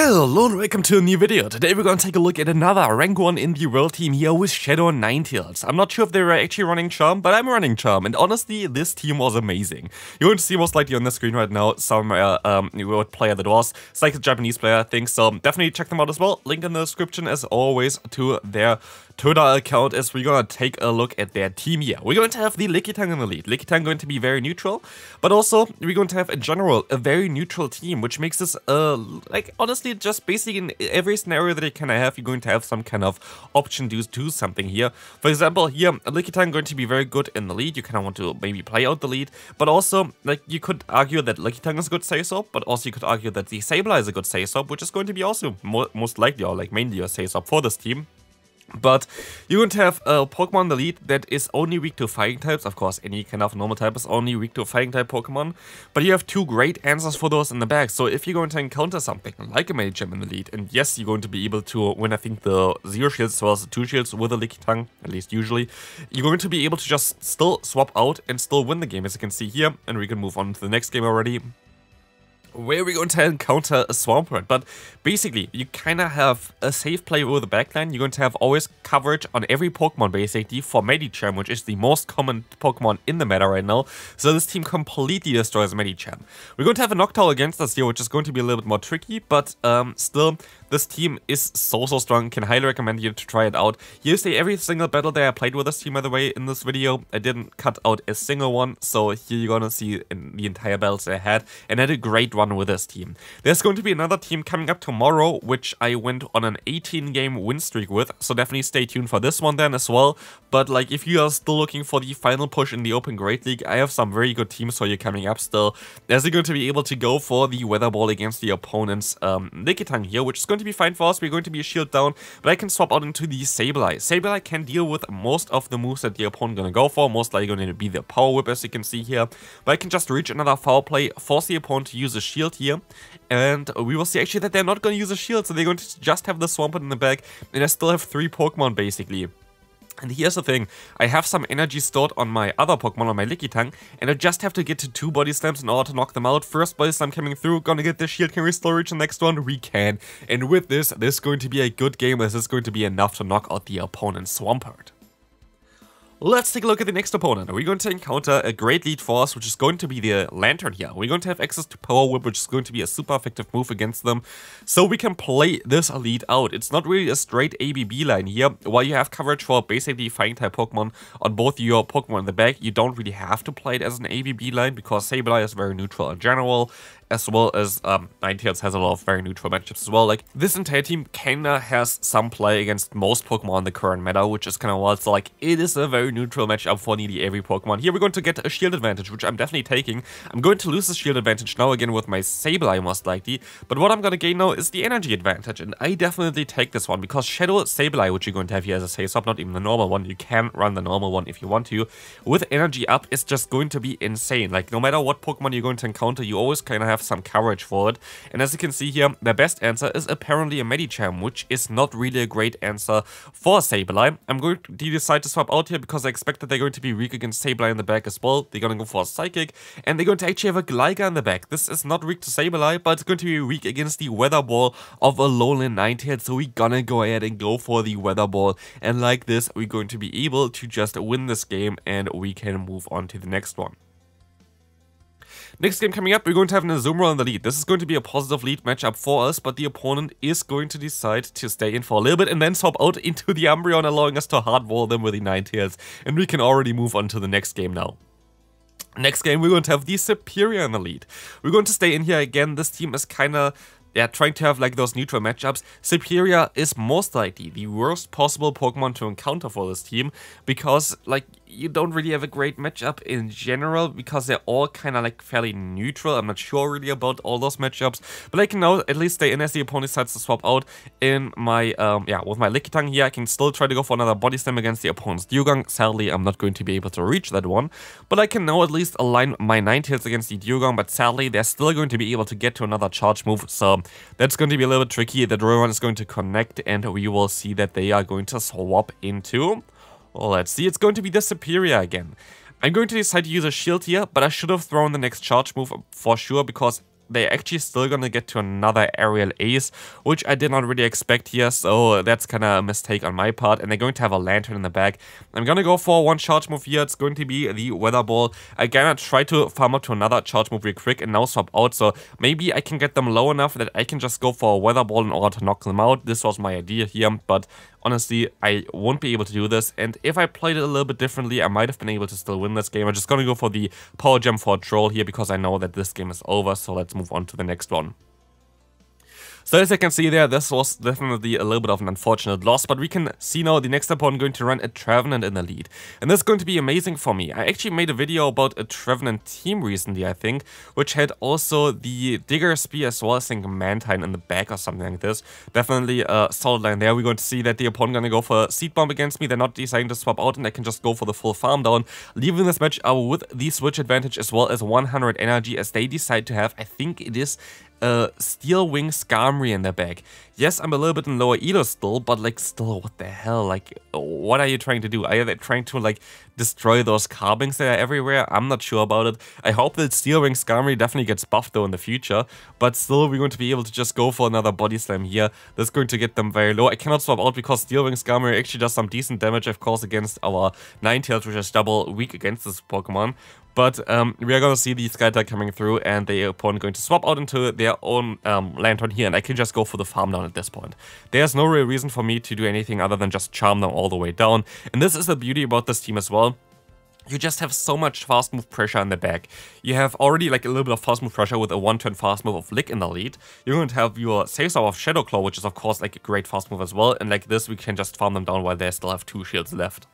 Hello and welcome to a new video. Today we're going to take a look at another rank 1 in the world team here with Shadow and Ninetales. I'm not sure if they were actually running Charm, but I'm running Charm, and honestly this team was amazing. You're going to see most likely on the screen right now some player that was. It's like a Japanese player I think, so definitely check them out as well. Link in the description as always to their Twitter account as we're going to take a look at their team here. We're going to have the LilyNiRiain in the lead. LilyNiRiain going to be very neutral, but also we're going to have in general a very neutral team, which makes this like honestly just basically in every scenario that you kind of have, you're going to have some kind of option to do something here. For example, here LilyNiRiain going to be very good in the lead. You kind of want to maybe play out the lead, but also like you could argue that LilyNiRiain is a good say-so, but also you could argue that the Sableye is a good say-so, which is going to be also most likely or like mainly a say-so for this team. But you're going to have a Pokemon in the lead that is only weak to fighting types. Of course, any kind of normal type is only weak to fighting type Pokemon. But you have two great answers for those in the back. So if you're going to encounter something like a Medicham in the lead, and yes, you're going to be able to win, I think, the 0 shields as well as the 2 shields with a LilyNiRiain, at least usually, you're going to be able to just still swap out and still win the game, as you can see here. And we can move on to the next game already, where we're going to encounter a Swampert. But basically, you kind of have a safe play with the backline. You're going to have always coverage on every Pokemon basically for Medicham, which is the most common Pokemon in the meta right now. So this team completely destroys Medicham. We're going to have a Noctowl against us here, which is going to be a little bit more tricky, but still, this team is so strong. Can highly recommend you to try it out. You see every single battle that I played with this team, by the way, in this video. I didn't cut out a single one, so here you're gonna see in the entire battles I had, and I had a great run with this team. There's going to be another team coming up tomorrow, which I went on an 18-game win streak with, so definitely stay tuned for this one then as well. But like, if you are still looking for the final push in the Open Great League, I have some very good teams for you coming up still, as you're going to be able to go for the Weather Ball against the opponent's LilyNiRiain here, which is going to be fine for us. We're going to be a shield down, but I can swap out into the Sableye. Sableye can deal with most of the moves that the opponent gonna go for, most likely going to be the Power Whip, as you can see here, but I can just reach another foul play, force the opponent to use a shield here, and we will see actually that they're not going to use a shield, so they're going to just have the Swampert in the back, and I still have 3 Pokemon basically. And here's the thing, I have some energy stored on my other Pokemon, on my LilyNiRiain, and I just have to get to 2 Body Slams in order to knock them out. First Body Slam coming through, gonna get the shield. Can we still reach the next one? We can. And with this is going to be a good game, as this is going to be enough to knock out the opponent's Swampert. Let's take a look at the next opponent. We're going to encounter a great lead for us, which is going to be the Lantern here. We're going to have access to Power Whip, which is going to be a super effective move against them, so we can play this lead out. It's not really a straight ABB line here. While you have coverage for basically fighting type Pokemon on both your Pokemon in the back, you don't really have to play it as an ABB line, because Sableye is very neutral in general, as well as Ninetales has a lot of very neutral matchups as well. Like, this entire team kinda has some play against most Pokemon in the current meta, which is kinda wild. So like, it is a very neutral matchup for nearly every Pokemon. Here we're going to get a shield advantage, which I'm definitely taking. I'm going to lose the shield advantage now again with my Sableye most likely, but what I'm gonna gain now is the energy advantage, and I definitely take this one, because Shadow Sableye, which you're going to have here as a say-swap, not even the normal one, you can run the normal one if you want to, with energy up is just going to be insane. Like, no matter what Pokemon you're going to encounter, you always kinda have some coverage for it. And as you can see here, the best answer is apparently a Medicham, which is not really a great answer for Sableye. I'm going to decide to swap out here because I expect that they're going to be weak against Sableye in the back as well. They're going to go for a Psychic, and they're going to actually have a Gligar in the back. This is not weak to Sableye, but it's going to be weak against the Weather Ball of a Alolan Ninetales, so we're gonna go ahead and go for the Weather Ball, and like this, we're going to be able to just win this game, and we can move on to the next one. Next game coming up, we're going to have an Azumarill in the lead. This is going to be a positive lead matchup for us, but the opponent is going to decide to stay in for a little bit and then swap out into the Umbreon, allowing us to hardwall them with the Ninetales, and we can already move on to the next game now. Next game, we're going to have the Serperior in the lead. We're going to stay in here again. This team is kinda trying to have like those neutral matchups. Serperior is most likely the worst possible Pokemon to encounter for this team, because like, you don't really have a great matchup in general, because they're all kind of like fairly neutral. I'm not sure really about all those matchups, but I can now at least stay in as the opponent decides to swap out. In my with my LilyNiRiain here, I can still try to go for another Body Slam against the opponent's Dewgong. Sadly, I'm not going to be able to reach that one, but I can now at least align my Ninetales against the Dewgong, but sadly, they're still going to be able to get to another charge move, so that's going to be a little bit tricky. The Drill Run is going to connect, and we will see that they are going to swap into... Well, let's see, it's going to be the Serperior again. I'm going to decide to use a shield here, but I should have thrown the next charge move for sure, because they're actually still gonna get to another aerial ace, which I did not really expect here, so that's kind of a mistake on my part. And they're going to have a lantern in the back. I'm gonna go for one charge move here. It's going to be the weather ball. Again, I try to farm up to another charge move real quick and now swap out, so maybe I can get them low enough that I can just go for a weather ball in order to knock them out. This was my idea here, but honestly, I won't be able to do this, and if I played it a little bit differently, I might have been able to still win this game. I'm just gonna go for the power gem for a troll here because I know that this game is over, so let's move on to the next one. So as you can see there, this was definitely a little bit of an unfortunate loss, but we can see now the next opponent going to run a Trevenant in the lead. And this is going to be amazing for me. I actually made a video about a Trevenant team recently, I think, which had also the Digger Spear as well as, I think, Mantine in the back or something like this. Definitely a solid line there. We're going to see that the opponent going to go for a Seed Bomb against me. They're not deciding to swap out, and I can just go for the full farm down, leaving this match with the switch advantage as well as 100 energy, as they decide to have, I think it is Steel Wing Skarmory in their bag. Yes, I'm a little bit in lower elo still, but like still, what the hell? Like, what are you trying to do? Are they trying to like destroy those carbings that are everywhere? I'm not sure about it. I hope that Steel Wing Skarmory definitely gets buffed though in the future, but still we're going to be able to just go for another body slam here. That's going to get them very low. I cannot swap out because Steel Wing Skarmory actually does some decent damage, of course, against our Ninetales, which is double weak against this Pokemon. But we are going to see the Sky Attack coming through, and the opponent going to swap out into their own Lantern here, and I can just go for the farm down at this point. There's no real reason for me to do anything other than just charm them all the way down, and this is the beauty about this team as well. You just have so much fast move pressure in the back. You have already like a little bit of fast move pressure with a 1-turn fast move of Lick in the lead. You're going to have your Safe of Shadow Claw, which is of course like a great fast move as well, and like this we can just farm them down while they still have 2 shields left.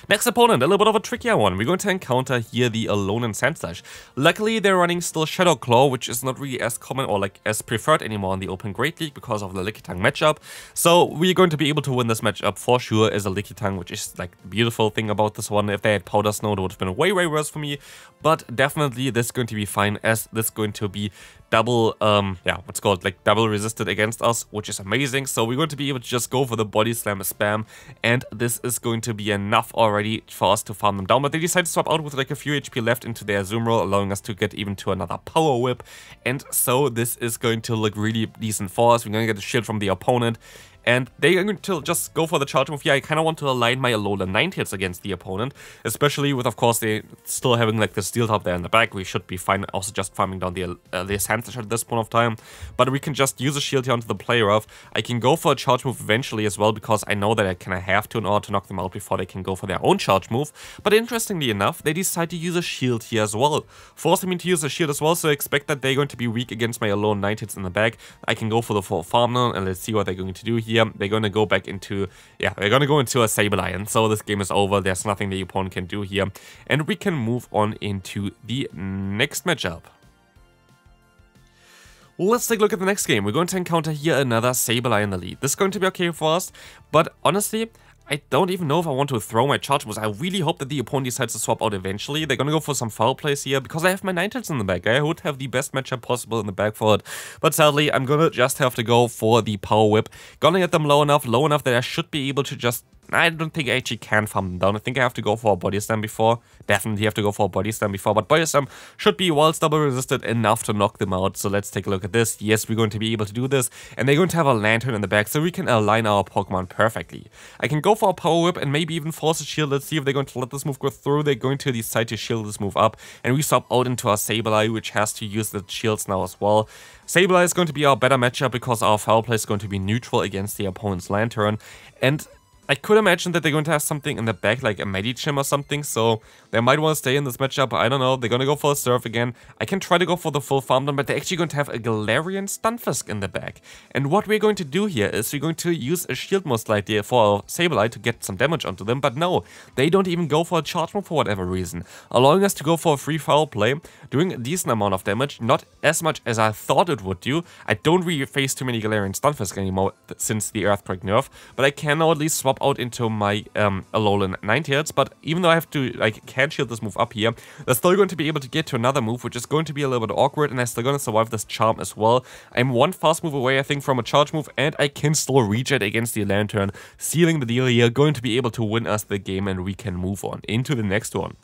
Next opponent, a little bit of a trickier one. We're going to encounter here the Alolan Sandslash. Luckily, they're running still Shadow Claw, which is not really as common or like as preferred anymore in the Open Great League because of the Lickitung matchup. So we're going to be able to win this matchup for sure as a Lickitung, which is like the beautiful thing about this one. If they had Powder Snow, it would have been way worse for me. But definitely this is going to be fine, as this is going to be double, what's called like double resisted against us, which is amazing. So we're going to be able to just go for the body slam spam, and this is going to be enough already for us to farm them down. But they decide to swap out with like a few HP left into their Zoom Roll, allowing us to get even to another Power Whip. And so this is going to look really decent for us. We're going to get a shield from the opponent, and they're going to just go for the charge move here. I kind of want to align my Alolan Ninetales against the opponent, especially with, of course, they still having like the Steel Top there in the back. We should be fine also just farming down the Sandslash at this point of time. But we can just use a shield here onto the player off. I can go for a charge move eventually as well, because I know that I kind of have to in order to knock them out before they can go for their own charge move. But interestingly enough, they decide to use a shield here as well, forcing me to use a shield as well. So I expect that they're going to be weak against my Alolan Ninetales in the back. I can go for the full farm now, and let's see what they're going to do here. They're going to go back into, they're going to go into a Sableye, so this game is over. There's nothing the opponent can do here, and we can move on into the next matchup. Let's take a look at the next game. We're going to encounter here another Sableye in the lead. This is going to be okay for us, but honestly, I don't even know if I want to throw my charge moves. I really hope that the opponent decides to swap out eventually. They're going to go for some foul plays here, because I have my Ninetales in the back. I would have the best matchup possible in the back for it. But sadly, I'm going to just have to go for the Power Whip. Gonna get them low enough that I should be able to just... I don't think I actually can farm them down. I think I have to go for a Body Slam before. Definitely have to go for a Body Slam before. But Body Slam should be, whilst double resisted, enough to knock them out. So let's take a look at this. Yes, we're going to be able to do this. And they're going to have a Lantern in the back, so we can align our Pokemon perfectly. I can go for a Power Whip and maybe even force a shield. Let's see if they're going to let this move go through. They're going to decide to shield this move up. And we swap out into our Sableye, which has to use the shields now as well. Sableye is going to be our better matchup because our foul play is going to be neutral against the opponent's Lantern. And I could imagine that they're going to have something in the back, like a Medichim or something, so they might want to stay in this matchup. I don't know. They're going to go for a Surf again. I can try to go for the full farm down, but they're actually going to have a Galarian Stunfisk in the back. And what we're going to do here is we're going to use a shield most likely for Sableye to get some damage onto them, but no, they don't even go for a charge move for whatever reason, allowing us to go for a free foul play, doing a decent amount of damage, not as much as I thought it would do. I don't really face too many Galarian Stunfisk anymore since the Earthquake nerf, but I can now at least swap out into my Alolan Ninetales. But even though I have to, like, can't shield this move up here, they're still going to be able to get to another move, which is going to be a little bit awkward, and I'm still going to survive this charm as well. I'm one fast move away, I think, from a charge move, and I can still reach it against the Lantern, sealing the deal here, going to be able to win us the game, and we can move on into the next one.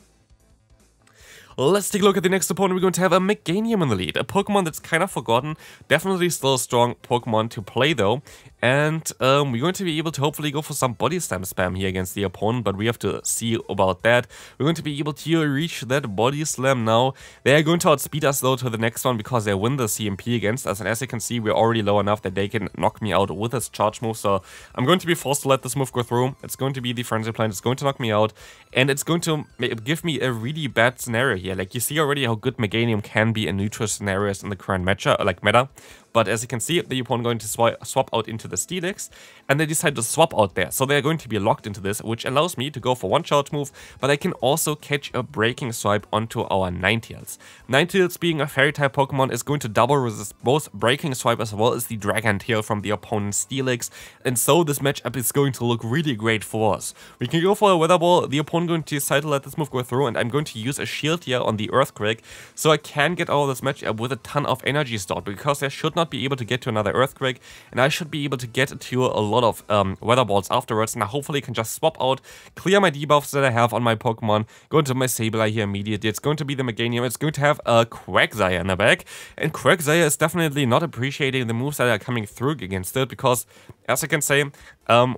Let's take a look at the next opponent. We're going to have a Meganium in the lead, a Pokemon that's kind of forgotten, definitely still a strong Pokemon to play though, and we're going to be able to hopefully go for some Body Slam spam here against the opponent, but we have to see about that. We're going to be able to reach that Body Slam now. They are going to outspeed us though to the next one because they win the CMP against us, and as you can see, we're already low enough that they can knock me out with this charge move, so I'm going to be forced to let this move go through. It's going to be the Frenzy Plant, it's going to knock me out, and it's going to give me a really bad scenario here. Like, you see already how good Meganium can be in neutral scenarios in the current meta. But as you can see, the opponent going to swap out into the Steelix, and they decide to swap out there. So they're going to be locked into this, which allows me to go for one charge move, but I can also catch a Breaking Swipe onto our Ninetales. Ninetales, being a Fairy-type Pokemon, is going to double resist both Breaking Swipe as well as the Dragon Tail from the opponent's Steelix, and so this matchup is going to look really great for us. We can go for a Weather Ball, the opponent going to decide to let this move go through, and I'm going to use a Shield here on the Earthquake, so I can get out of this matchup with a ton of energy stored, because there should not be able to get to another Earthquake, and I should be able to get to a lot of Weather Balls afterwards, and I hopefully can just swap out, clear my debuffs that I have on my Pokemon, go into my Sableye here immediately. It's going to be the Meganium, it's going to have a Quagsire in the back, and Quagsire is definitely not appreciating the moves that are coming through against it, because, as I can say,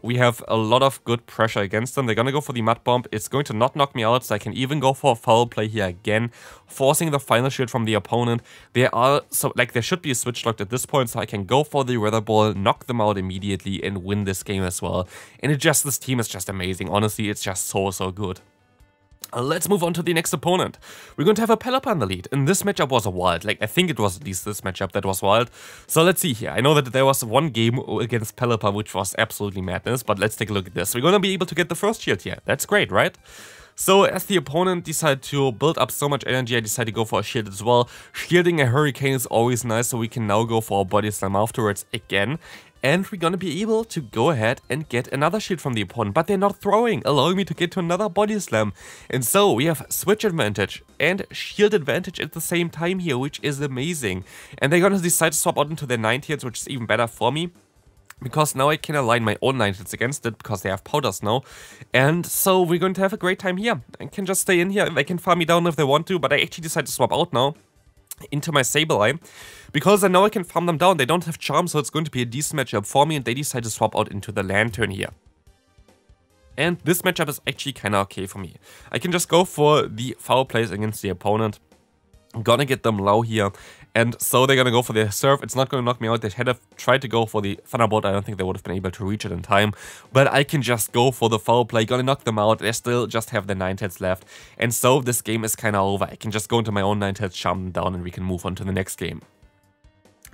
we have a lot of good pressure against them. They're going to go for the Mud Bomb, it's going to not knock me out, so I can even go for a Foul Play here again, forcing the Final Shield from the opponent. There should be a switch locked at this point, so I can go for the Weather Ball, knock them out immediately, and win this game as well. And this team is just amazing. Honestly, it's just so good. Let's move on to the next opponent. We're going to have a Pelipper in the lead, and this matchup was wild. Like, I think it was at least this matchup that was wild. So let's see here. I know that there was one game against Pelipper which was absolutely madness, but let's take a look at this. We're going to be able to get the first shield here. That's great, right? So as the opponent decided to build up so much energy, I decided to go for a shield as well. Shielding a Hurricane is always nice, so we can now go for a Body Slam afterwards again. And we're gonna be able to go ahead and get another shield from the opponent, but they're not throwing, allowing me to get to another Body Slam. And so we have switch advantage and shield advantage at the same time here, which is amazing. And they're gonna decide to swap out into their Ninetales, which is even better for me, because now I can align my own Ninetales against it, because they have powders now. And so we're going to have a great time here. I can just stay in here, they can farm me down if they want to, but I actually decided to swap out now into my Sableye, because I know I can farm them down. They don't have Charm, so it's going to be a decent matchup for me, and they decide to swap out into the Lantern here. And this matchup is actually kinda okay for me. I can just go for the foul plays against the opponent. I'm gonna get them low here, and so they're gonna go for the Surf. It's not gonna knock me out. They had tried to go for the Thunderbolt. I don't think they would have been able to reach it in time, but I can just go for the foul play, gonna knock them out. They still just have the Ninetales left, and so this game is kinda over. I can just go into my own Ninetales, charm them down, and we can move on to the next game.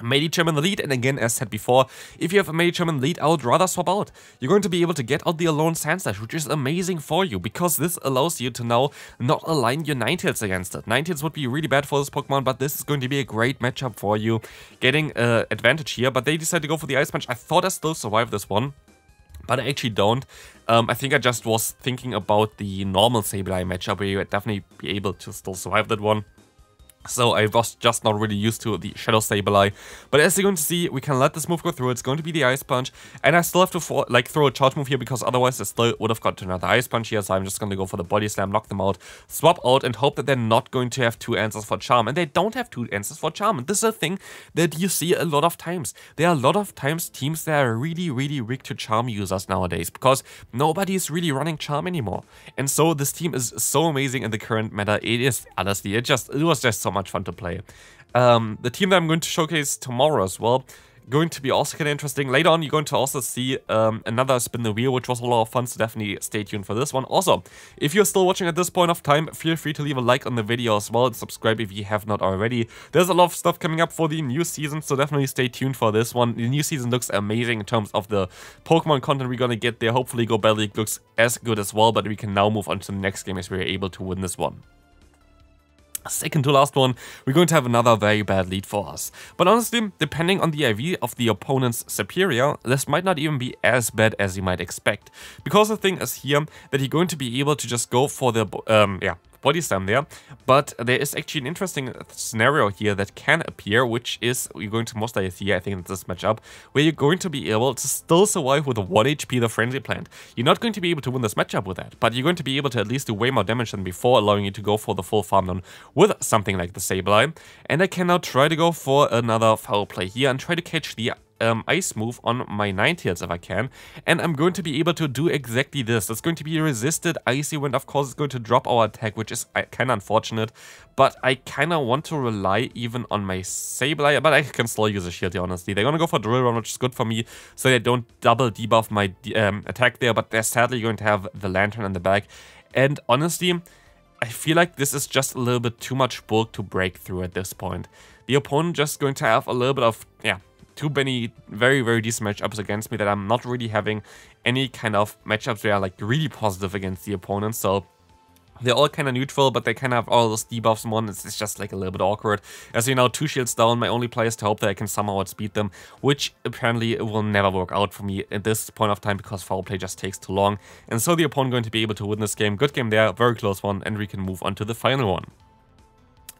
MEWeedle in the lead, and again, as said before, if you have a MEWeedle in the lead, I would rather swap out. You're going to be able to get out the Alone Sandslash, which is amazing for you, because this allows you to now not align your Ninetales against it. Ninetales would be really bad for this Pokemon, but this is going to be a great matchup for you, getting advantage here. But they decided to go for the Ice Punch. I thought I still survived this one, but I actually don't. I think I just was thinking about the normal Sableye matchup, where you would definitely be able to still survive that one. So I was just not really used to the Shadow Sableye. But as you're going to see, we can let this move go through. It's going to be the Ice Punch. And I still have to throw a charge move here, because otherwise I still would have got another Ice Punch here. So I'm just going to go for the Body Slam, knock them out, swap out, and hope that they're not going to have two answers for Charm. And they don't have two answers for Charm. And this is a thing that you see a lot of times. There are a lot of times teams that are really weak to Charm users nowadays, because nobody is really running Charm anymore. And so this team is so amazing in the current meta. It is, honestly, it was just so much fun to play. The team that I'm going to showcase tomorrow as well, going to be also kind of interesting. Later on, you're going to also see another Spin the Wheel, which was a lot of fun, so definitely stay tuned for this one. Also, if you're still watching at this point of time, feel free to leave a like on the video as well, and subscribe if you have not already. There's a lot of stuff coming up for the new season, so definitely stay tuned for this one. The new season looks amazing in terms of the Pokemon content we're gonna get there. Hopefully Go Battle League looks as good as well, but we can now move on to the next game as we're able to win this one. Second to last one, we're going to have another very bad lead for us. But honestly, depending on the IV of the opponent's superior, this might not even be as bad as you might expect. Because the thing is here that you're going to be able to just go for the body slam there, but there is actually an interesting scenario here that can appear, which is you're going to most likely see, I think, in this matchup, where you're going to be able to still survive with a 1 HP the Frenzy Plant. You're not going to be able to win this matchup with that, but you're going to be able to at least do way more damage than before, allowing you to go for the full farm down with something like the Sableye. And I can now try to go for another foul play here and try to catch the ice move on my Ninetales if I can, and I'm going to be able to do exactly this. It's going to be a resisted Icy Wind. Of course, it's going to drop our attack, which is kind of unfortunate, but I kind of want to rely even on my Sableye, but I can still use a shield here, honestly. They're going to go for Drill Run, which is good for me, so they don't double debuff my attack there, but they're sadly going to have the Lantern in the back, and honestly, I feel like this is just a little bit too much bulk to break through at this point. The opponent just going to have a little bit of, too many very, very decent matchups against me that I'm not really having any kind of matchups that are like really positive against the opponent. So they're all kind of neutral, but they kind of have all those debuffs on. It's just like a little bit awkward. As you know, 2 shields down, my only play is to hope that I can somehow outspeed them, which apparently will never work out for me at this point of time because foul play just takes too long. And so the opponent going to be able to win this game. Good game there, very close one, and we can move on to the final one.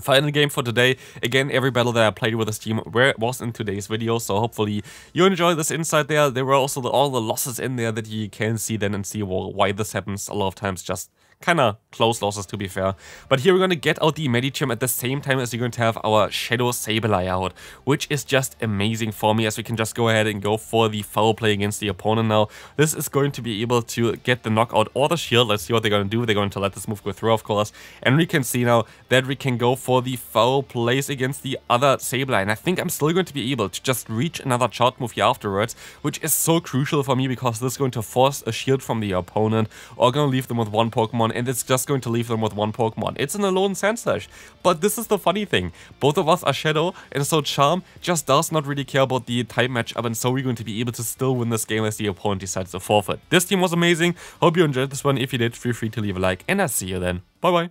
Final game for today. Again, every battle that I played with this team was in today's video, so hopefully you enjoy this insight there. There were also all the losses in there that you can see then and see why this happens. A lot of times just kind of close losses, to be fair. But here we're going to get out the Medicham at the same time as we're going to have our Shadow Sableye out, which is just amazing for me, as we can just go ahead and go for the foul play against the opponent now. This is going to be able to get the knockout or the shield. Let's see what they're going to do. They're going to let this move go through, of course. And we can see now that we can go for the foul plays against the other Sableye. And I think I'm still going to be able to just reach another charge move here afterwards, which is so crucial for me because this is going to force a shield from the opponent or going to leave them with 1 Pokemon, and it's just going to leave them with 1 Pokemon. It's an alone Sandslash. But this is the funny thing. Both of us are Shadow, and so Charm just does not really care about the type matchup, and so we're going to be able to still win this game as the opponent decides to forfeit. This team was amazing. Hope you enjoyed this one. If you did, feel free to leave a like, and I'll see you then. Bye bye.